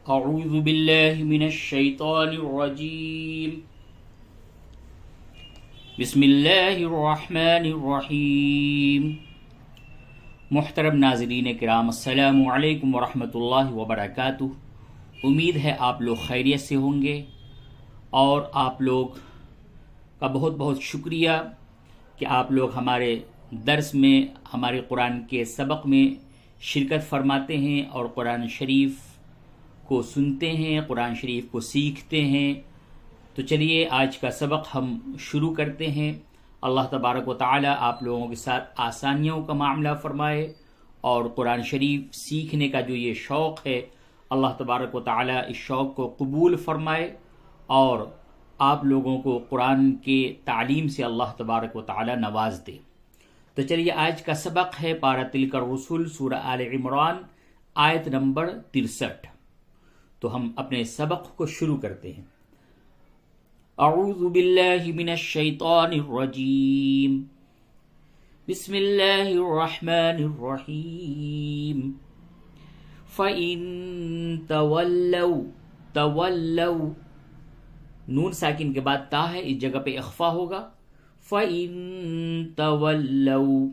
अऊज़ु बिल्लाहि मिनश शैतानिर रजीम। बिस्मिल्लाहिर रहमानिर रहीम। मुहतरम नाज़रीन किराम, अस्सलामु अलैकुम वरहमतुल्लाहि वबरकातुहू। उम्मीद है आप लोग खैरियत से होंगे और आप लोग का बहुत बहुत शुक्रिया कि आप लोग हमारे दर्स में, हमारे कुरान के सबक में शिरकत फरमाते हैं और कुरान शरीफ को सुनते हैं, कुरान शरीफ को सीखते हैं। तो चलिए आज का सबक हम शुरू करते हैं। अल्लाह तबारक व तआला आप लोगों के साथ आसानियों का मामला फरमाए और कुरान शरीफ सीखने का जो ये शौक़ है, अल्लाह तबारक व तआला इस शौक़ को कबूल फरमाए और आप लोगों को कुरान के तालीम से अल्लाह तबारक व तआला नवाज दे। तो चलिए आज का सबक है पारा तिलकर रसूल सूरह आले इमरान आयत नंबर 63। तो हम अपने सबक को शुरू करते हैं। अऊज़ु बिल्लाहि मिनश शैतानिर रजीम। बिस्मिल्लाहिर रहमानिर रहीम। फ़इन तवल्लौ नून साकिन के बाद ता है, इस जगह पे इख्फा होगा। फ़इन तवल्लौ,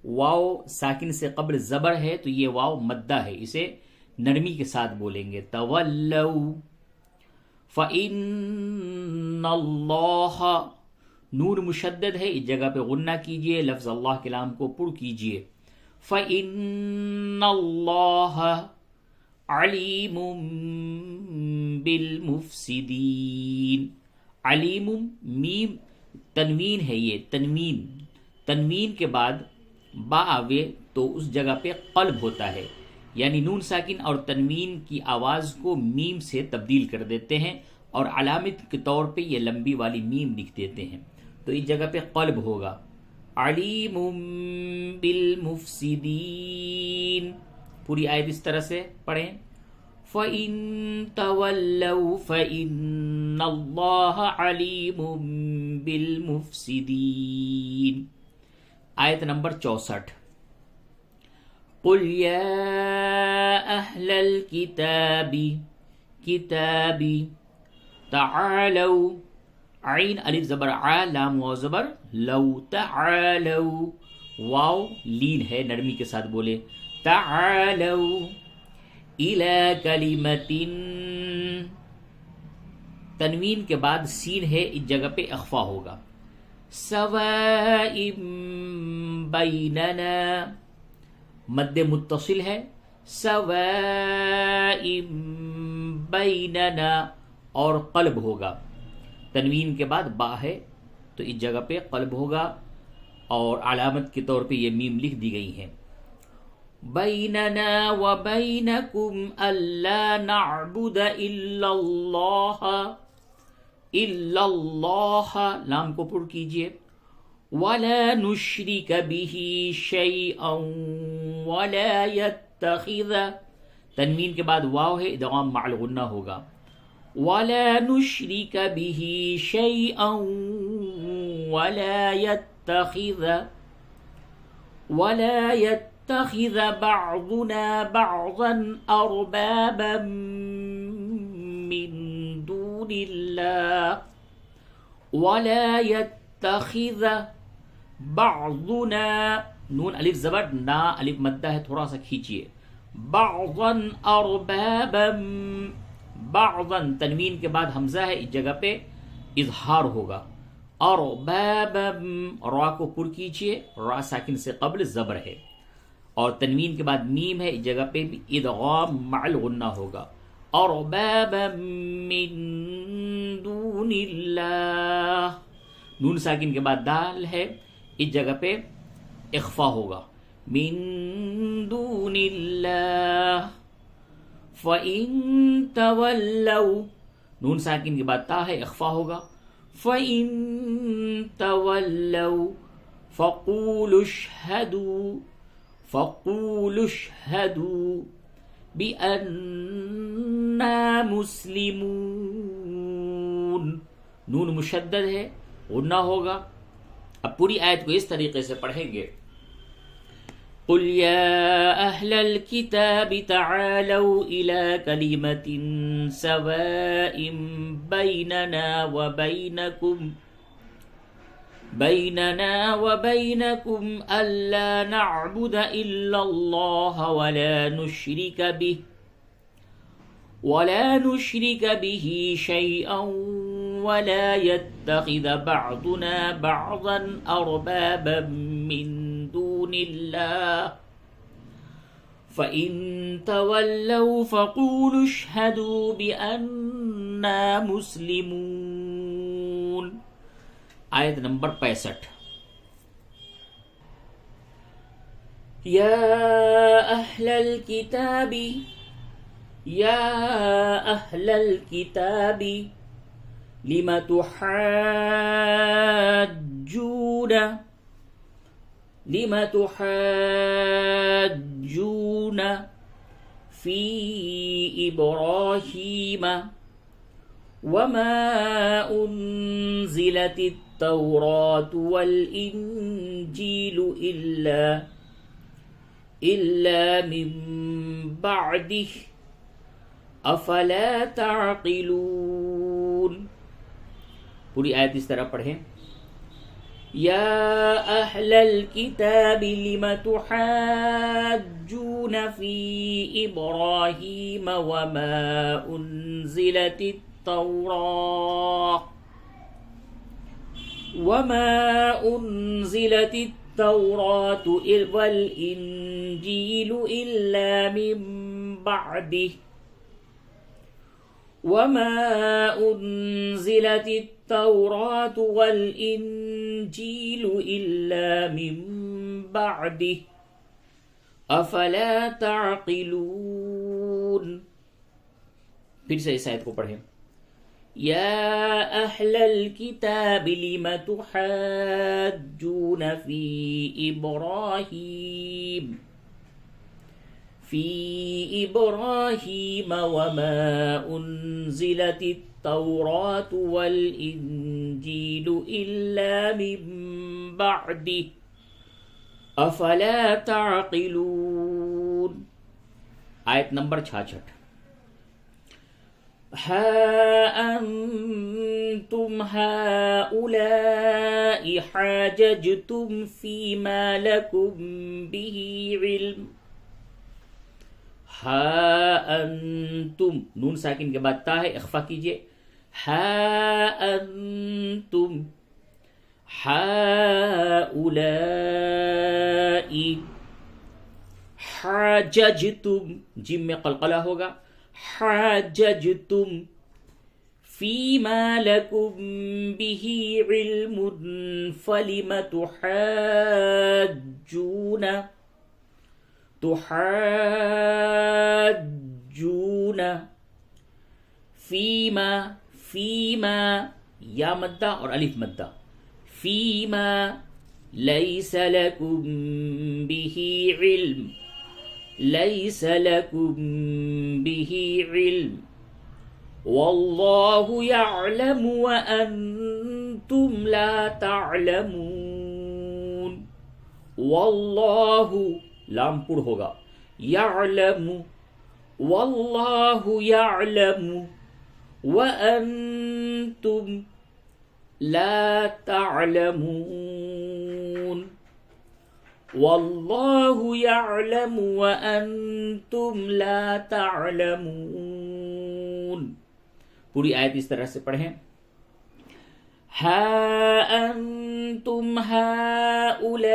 वाव साकिन से कब्ल ज़बर है तो ये वाव मद्दा है, इसे नरमी के साथ बोलेंगे। तवल्लौ फ़इन्नल्लाह, नून मुशद्दद है, इस जगह पे गुन्ना कीजिए, लफ्ज़ अल्लाह के नाम को पुर कीजिए। फ़इन्नल्लाह अलीमुम बिल मुफ़सिदीन। अलीमुम, मीम तनवीन है, ये तनवीन के बाद बा आवे तो उस जगह पे क़ल्ब होता है, यानी नून साकिन और तनवीन की आवाज़ को मीम से तब्दील कर देते हैं और अलामत के तौर पे ये लंबी वाली मीम लिख देते हैं। तो इस जगह पे क़ल्ब होगा। अलीमुम बिल मुफ़सिदीन। पूरी आयत इस तरह से पढ़ें। फ़इन तवल्लौ फ़इन्नल्लाह अलीमुम बिल मुफ़सिदीन। आयत नंबर 64। कुल या अहलल किताबी तआलौ, आइन अलिफ ज़बर आ, लाम वाव ज़बर लौ, तआलौ, वाव लीन है, नरमी के साथ बोले। तआलौ इला कलिमतिन, तनवीन के बाद सीन है, इस जगह पे इख्फा होगा। सवाइम बैनना, मद्दे मुत्तसिल है। सवाइम बैनना और क़ल्ब होगा। तनवीन के बाद बा है तो इस जगह पे क़ल्ब होगा और अलामत के तौर पे ये मीम लिख दी गई है। बैनना व बैनकुम अल्ला नअबुद इल्लल्लाह, लाम को पुर कीजिए। वला नुश्रिक बिही शैअन वला यत्तखिज़, तनवीन के बाद वाव है, इदगाम मअल गुन्ना होगा। वला नुश्रिक बिही शैअन वला यत्तखिज़ बअदुना बअदन अरबाबन मिन दूनिल्लाह, वला यत्तखिज़ बाज़ुना, नून अलिफ ज़बर ना, अलिफ मद्दा है, थोड़ा सा खींचिए। बाज़न अरबाबन, बाज़न तनवीन के बाद हमज़ा है, इस जगह पे इज़हार होगा। अरबाबन, रा को पुर कीजिए, रा साकिन से कब्ल ज़बर है और तनवीन के बाद मीम है, इस जगह पे भी इदगाम मअल गुन्ना होगा। अरबाबन मिन दूनिल्लाह, नून साकिन के बाद दाल है, इस जगह पे इख्फा होगा। मिन दूनिल्लाह फ़इन तवल्लौ, नून साकिन के बाद ता है, इख्फा होगा। फ़इन तवल्लौ फ़क़ूलु अशहदू बिअन्ना मुस्लिमून, नून मुशद्दद है, गुन्ना होगा। अब पूरी आयत को इस तरीके से पढ़ेंगे। कुल या अहलल किताबि तआलौ इला कलिमतिन सवाइम बैनना व बैनकुम अल्ला नअबुद इल्लल्लाह वला नुश्रिक बिही शैअन वला यत्तखिद बअदुना बअदन अरबाबन मिन दूनिल्लाह फ़इन तवल्लौ फ़क़ूलु अशहदू बिअन्ना मुस्लिमून। आयत नंबर 65। या अहलल किताबी लिमा तुहाज्जून फी इब्राहीम वमा उन्ज़िलतित तौरात वल इंजीलु इल्ला मिन बअदिह अफला ताक़िलून। पूरी आयत इस तरह पढ़ें। या अहलल किताबि लिम तुहाज्जून फी इब्राहीम वमा उन्ज़िलतित तौरात वल इंजीलु इल्ला मिन बअदिह वमा उन्ज़िलतित तौरात वल इंजीलु इल्ला मिन बअदिह अफला ताक़िलून। फिर से इस आयत को पढ़ें। या अहलल किताबि लिम तुहाज्जून फी इब्राहीम वमा उन्ज़िलतित तौरात वल इंजीलु इल्ला मिन बअदिह अफला ताक़िलून। आयत नंबर 66। हा अंतुम हाउलाई हाजजतुम फीमा लकुम बिही इल्म। हा अंतुम, नून साकिन के बाद ता है, इख्फा कीजिए। हा अंतुम हाउलाई हाजजतुम, जिम में कलकला होगा। हाजजतुम फीमा लकुम बिही इल्मुन फलिम तुहाज्जून फीमा या मद्दा और अलिफ मद्दा, फीमा लैस लकुम बिही इल्म वल्लाहु यअलमु व अंतुम ला तअलमून। वल्लाहु लामपुर होगा, यअलमु, वल्लाहु यअलमु व अंतुम ला तअलमून। वल्लाहु यअलमु व अंतुम ला तअलमून। पूरी आयत इस तरह से पढ़ें। हा अंतुम हाउलाई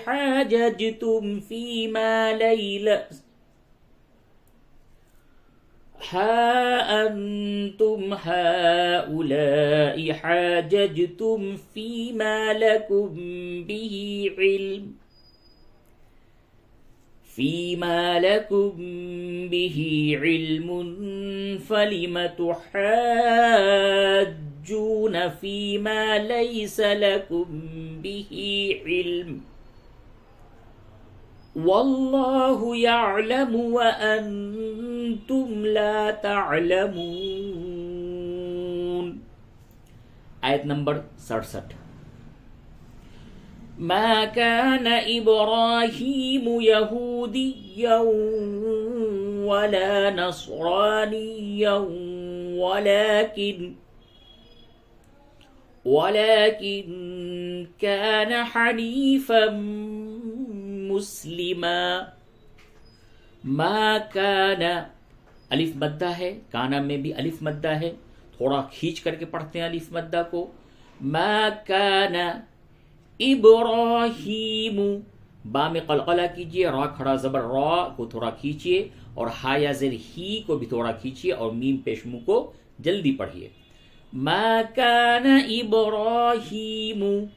हाजजतुम फीमा लैला हा अंतुम हाउलाई हाजजतुम फीमा लकुम बिही इल्म फलिम तुहाज्जून फीमा लैस लकुम बिही इल्म वल्लाहु यअलमु व अंतुम ला तअलमून। आयत नंबर 67। मा कान इब्राहीम यहूदिय्यन वला नसरानिय्यन वलाकिन कान हनीफन मुस्लिमा। मा कान अलिफ मद्दा है, काना में भी अलिफ मद्दा है, थोड़ा खींच करके पढ़ते हैं अलिफ मद्दा को। मा काना इब्राहीमु, बा में कलकला कीजिए, रा खड़ा जबर रा को थोड़ा खींचिए और हा या ज़ेर ही को भी थोड़ा खींचिए और मीम पेशमु को जल्दी पढ़िए। मा कान इब्राहीमु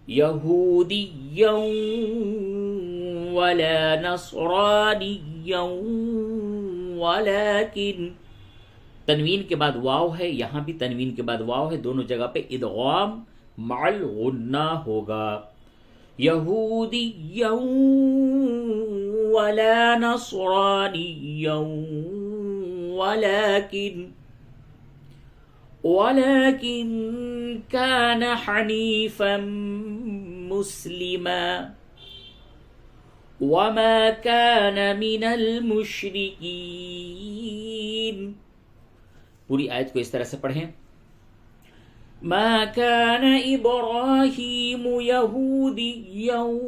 यहूदिय्यन वला नसरानिय्यन वलाकिन, तनवीन के बाद वाव है, यहां भी तनवीन के बाद वाव है, दोनों जगह पे इदगाम मअल गुन्ना होगा। यहूदिय्यन वला नसरानिय्यन वलाकिन कान हनीफन मुस्लिमा वमा कान मिनल मुशरिकीन। पूरी आयत को इस तरह से पढ़ें। मा कान इब्राहीम यहूदिय्यन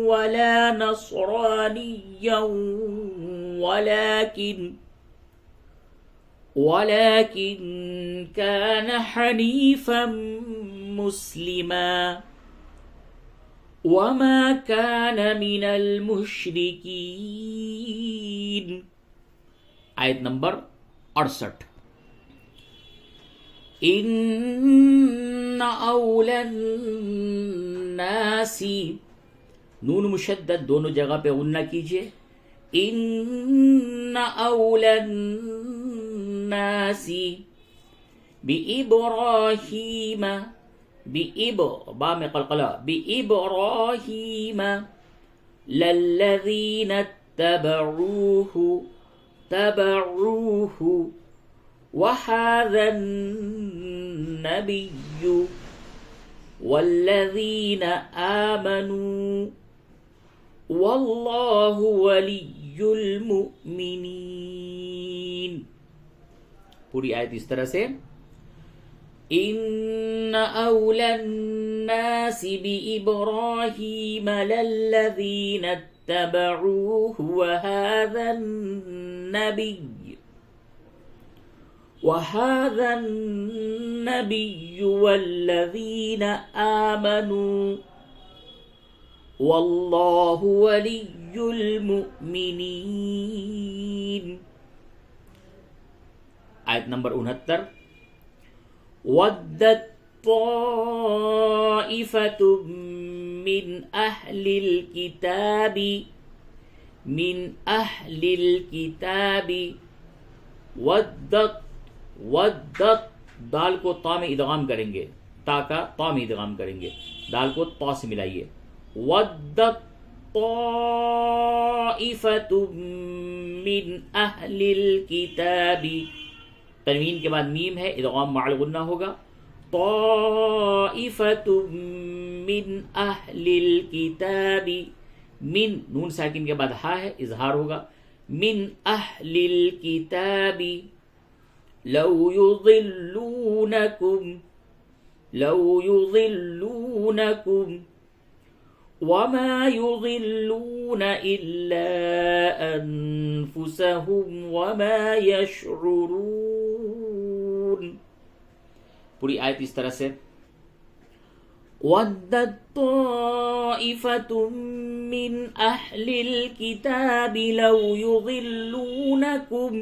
वला नसरानिय्यन वलाकिन कान हनीफन मुस्लिमा वमा कान मिनल मुशरिकीन। आयत नंबर 68। इन्ना औलन नासी, नून मुशद्दद दोनों जगह पे गुन्ना कीजिए। इन्ना औलन नासी बिइब्राहीम, बा में कलकला, बिइब्राहीम लल्लज़ीन तबऊहु वहाज़न नबिय्यु वल्लज़ीन आमनू वल्लाहु वलियुल मुमिनीन। पूरी आयत इस तरह से। इन्ना औलन नासि बिइब्राहीम लल्लज़ीन तबऊहु वहाज़न नबिय्यु वल्लज़ीन आमनू वल्लाहु वलियुल मुमिनीन। आयत नंबर 69। वद्दत ताइफतुम मिन अहलिल किताबी वद्दत, दाल को ता में इदगाम करेंगे, ता का ता में इदगाम करेंगे, दाल को ता से मिलाइए। वद्दत ताइफतुम मिन अहलिल किताबी, तनवीन के बाद मीम है, इदगाम मअल गुन्ना होगा। ताइफतुम मिन अहलिल किताबी, मिन नून साकिन के बाद हा है, इजहार होगा। मिन अहलिल किताबी लौ युज़िल्लूनकुम वमा युज़िल्लून इल्ला अनफुसहुम वमा यशउरून। पूरी आयत इस तरह से। वद्दत ताइफतुम मिन अहलिल किताबि लौ युज़िल्लूनकुम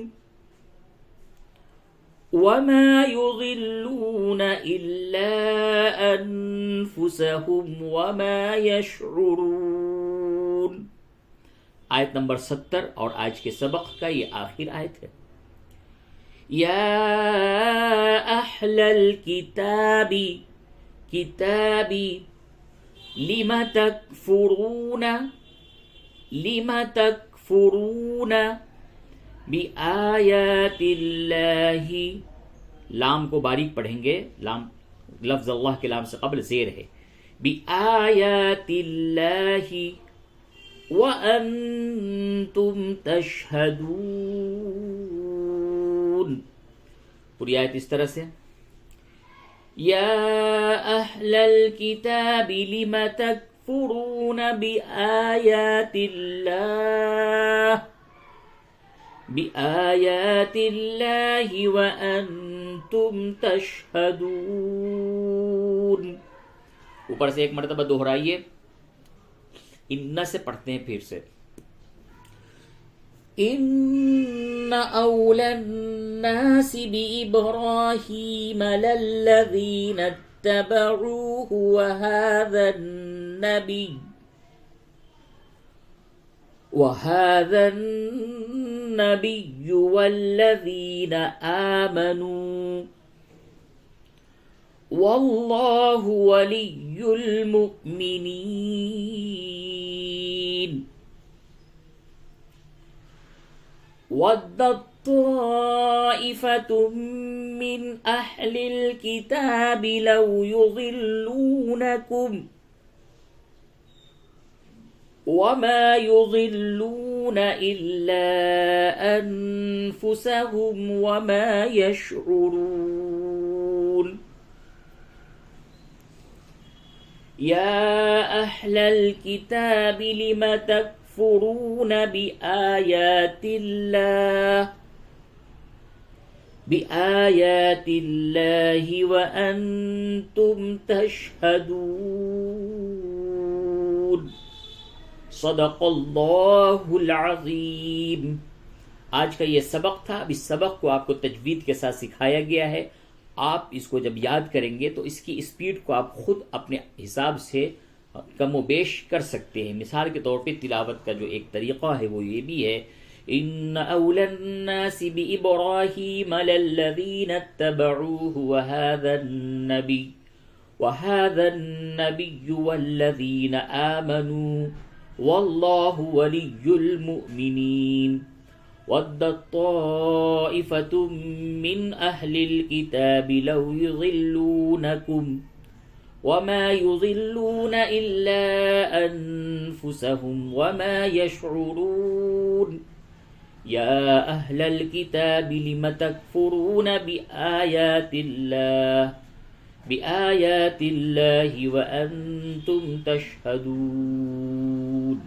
वमा युज़िल्लून इल्ला अनफुसहुम वमा यशउरून। आयत नंबर 70 और आज के सबक का ये आखिर आयत है। या अहलल किताबी लिमा तकफुरून बिआयातिल्लाहि, लाम को बारीक पढ़ेंगे, लाम लफ्ज़ अल्लाह के लाम से कबल ज़ेर है। बिआयातिल्लाहि व अंतुम तशहदून। पूरी आयत इस तरह से, या अहलल किताबि लिम तकफुरून बिआयातिल्लाहि व अंतुम तशहदून। ऊपर से एक मर्तबा दोहराइए, इन्ना से पढ़ते हैं फिर से। इन्ना औलन्नासि बिइब्राहीम लल्लज़ीना इत्तबऊहु व हाज़ा अन्नबिय्यु वल्लज़ीना आमनू वल्लाहु वलियुल मुमिनीन। वद्दत ताइफतुम मिन अहलिल किताबि लौ युज़िल्लूनकुम वमा युज़िल्लून इल्ला अनफुसहुम वमा यशउरून। या अहलल किताबि लिम तकफुरून बिआयातिल्लाहि व अंतुम तशहदून। सदक़ल्लाहुल अज़ीम। आज का ये सबक था। अब इस सबक को आपको तजवीद के साथ सिखाया गया है। आप इसको जब याद करेंगे तो इसकी स्पीड को आप खुद अपने हिसाब से कम व बेश कर सकते हैं। मिसाल के तौर पे तिलावत का जो एक तरीक़ा है वो ये भी है, इन्न औलन्नासि बिइब्राहीम लल्लज़ीना इत्तबऊहु व हाज़ा अन्नबिय्यु वल्लज़ीना आमनू वल्लाहु वलियुल मुमिनीन। वद्दत ताइफतुम मिन अहलिल किताबि लौ युज़िल्लूनकुम वमा युज़िल्लून इल्ला अनफुसहुम वमा यशउरून। या अहलल किताबि लिम तकफुरून बिआयातिल्लाहि व अंतुम तशहदून।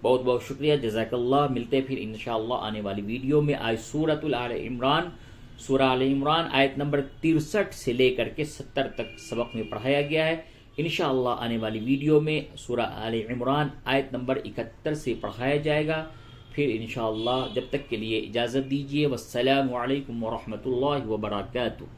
बहुत बहुत शुक्रिया, जज़ाकल्लाह। मिलते हैं फिर इंशाअल्लाह आने वाली वीडियो में। आज सूरह आल इमरान आयत नंबर 63 से लेकर के 70 तक सबक में पढ़ाया गया है। इंशाअल्लाह आने वाली वीडियो में सूरह आल इमरान आयत नंबर 71 से पढ़ाया जाएगा। फिर इंशाअल्लाह जब तक के लिए इजाज़त दीजिए। वस्सलामु अलैकुम वरहमतुल्लाहि वबरकातुहू।